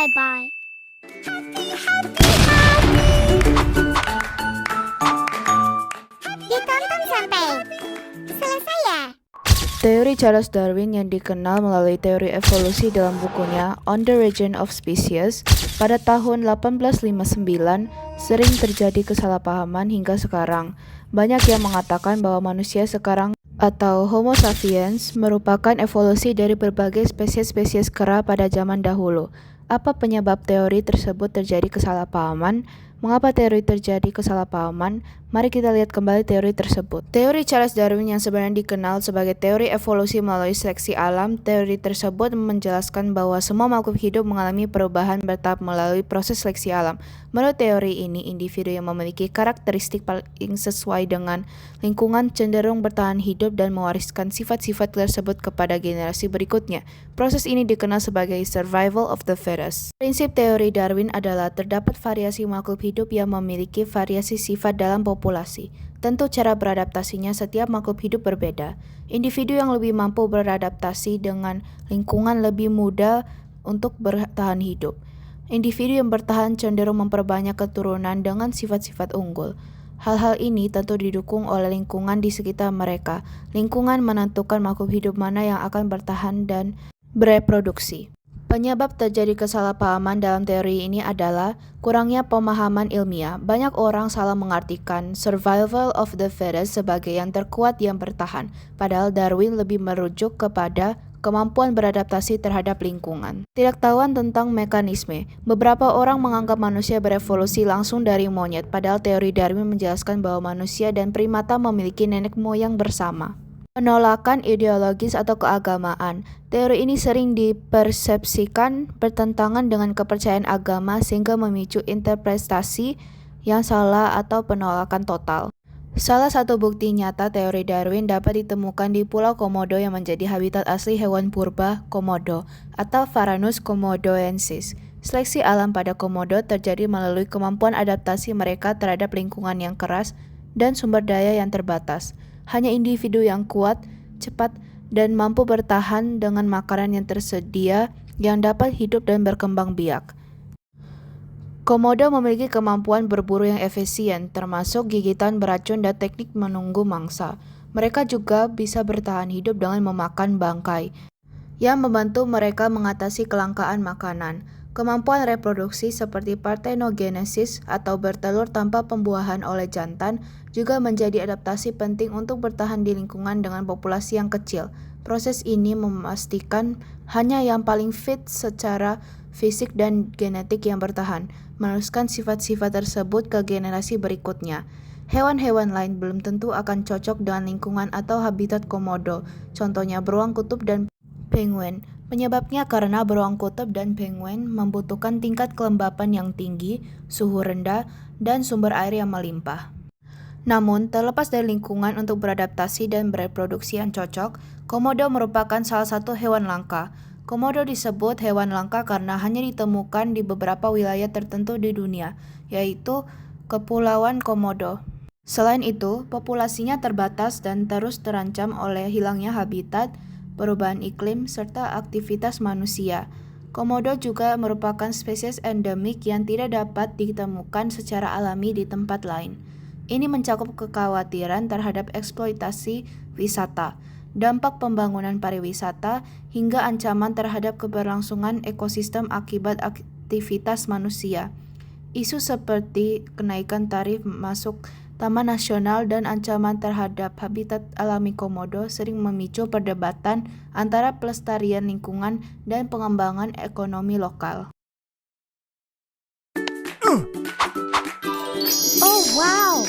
Bye-bye. Ditonton sampai selesai ya. Teori Charles Darwin yang dikenal melalui teori evolusi dalam bukunya On the Origin of Species pada tahun 1859 sering terjadi kesalahpahaman hingga sekarang. Banyak yang mengatakan bahwa manusia sekarang atau Homo sapiens merupakan evolusi dari berbagai spesies-spesies kera pada zaman dahulu. Apa penyebab teori tersebut terjadi kesalahpahaman? Mengapa teori terjadi kesalahpahaman? Mari kita lihat kembali teori tersebut. Teori Charles Darwin yang sebenarnya dikenal sebagai teori evolusi melalui seleksi alam, teori tersebut menjelaskan bahwa semua makhluk hidup mengalami perubahan bertahap melalui proses seleksi alam. Menurut teori ini, individu yang memiliki karakteristik paling sesuai dengan lingkungan cenderung bertahan hidup dan mewariskan sifat-sifat tersebut kepada generasi berikutnya. Proses ini dikenal sebagai survival of the fittest. Prinsip teori Darwin adalah terdapat variasi makhluk hidup yang memiliki variasi sifat dalam populasi. Tentu cara beradaptasinya setiap makhluk hidup berbeda. Individu yang lebih mampu beradaptasi dengan lingkungan lebih mudah untuk bertahan hidup. Individu yang bertahan cenderung memperbanyak keturunan dengan sifat-sifat unggul. Hal-hal ini tentu didukung oleh lingkungan di sekitar mereka. Lingkungan menentukan makhluk hidup mana yang akan bertahan dan bereproduksi. Penyebab terjadi kesalahpahaman dalam teori ini adalah kurangnya pemahaman ilmiah. Banyak orang salah mengartikan survival of the fittest sebagai yang terkuat yang bertahan, padahal Darwin lebih merujuk kepada kemampuan beradaptasi terhadap lingkungan. Ketidaktahuan tentang mekanisme. Beberapa orang menganggap manusia berevolusi langsung dari monyet, padahal teori Darwin menjelaskan bahwa manusia dan primata memiliki nenek moyang bersama. Penolakan ideologis atau keagamaan. Teori ini sering dipersepsikan bertentangan dengan kepercayaan agama sehingga memicu interpretasi yang salah atau penolakan total. Salah satu bukti nyata teori Darwin dapat ditemukan di Pulau Komodo yang menjadi habitat asli hewan purba Komodo atau Varanus komodoensis. Seleksi alam pada Komodo terjadi melalui kemampuan adaptasi mereka terhadap lingkungan yang keras dan sumber daya yang terbatas. Hanya individu yang kuat, cepat, dan mampu bertahan dengan makanan yang tersedia yang dapat hidup dan berkembang biak. Komodo memiliki kemampuan berburu yang efisien, termasuk gigitan beracun dan teknik menunggu mangsa. Mereka juga bisa bertahan hidup dengan memakan bangkai, yang membantu mereka mengatasi kelangkaan makanan. Kemampuan reproduksi seperti parthenogenesis atau bertelur tanpa pembuahan oleh jantan juga menjadi adaptasi penting untuk bertahan di lingkungan dengan populasi yang kecil. Proses ini memastikan hanya yang paling fit secara fisik dan genetik yang bertahan, meneruskan sifat-sifat tersebut ke generasi berikutnya. Hewan-hewan lain belum tentu akan cocok dengan lingkungan atau habitat Komodo, contohnya beruang kutub dan penguin. Penyebabnya karena beruang kutub dan penguin membutuhkan tingkat kelembapan yang tinggi, suhu rendah, dan sumber air yang melimpah. Namun, terlepas dari lingkungan untuk beradaptasi dan bereproduksi yang cocok, Komodo merupakan salah satu hewan langka. Komodo disebut hewan langka karena hanya ditemukan di beberapa wilayah tertentu di dunia, yaitu Kepulauan Komodo. Selain itu, populasinya terbatas dan terus terancam oleh hilangnya habitat, perubahan iklim, serta aktivitas manusia. Komodo juga merupakan spesies endemik yang tidak dapat ditemukan secara alami di tempat lain. Ini mencakup kekhawatiran terhadap eksploitasi wisata, dampak pembangunan pariwisata, hingga ancaman terhadap keberlangsungan ekosistem akibat aktivitas manusia. Isu seperti kenaikan tarif masuk Taman Nasional dan ancaman terhadap habitat alami Komodo sering memicu perdebatan antara pelestarian lingkungan dan pengembangan ekonomi lokal. Oh wow.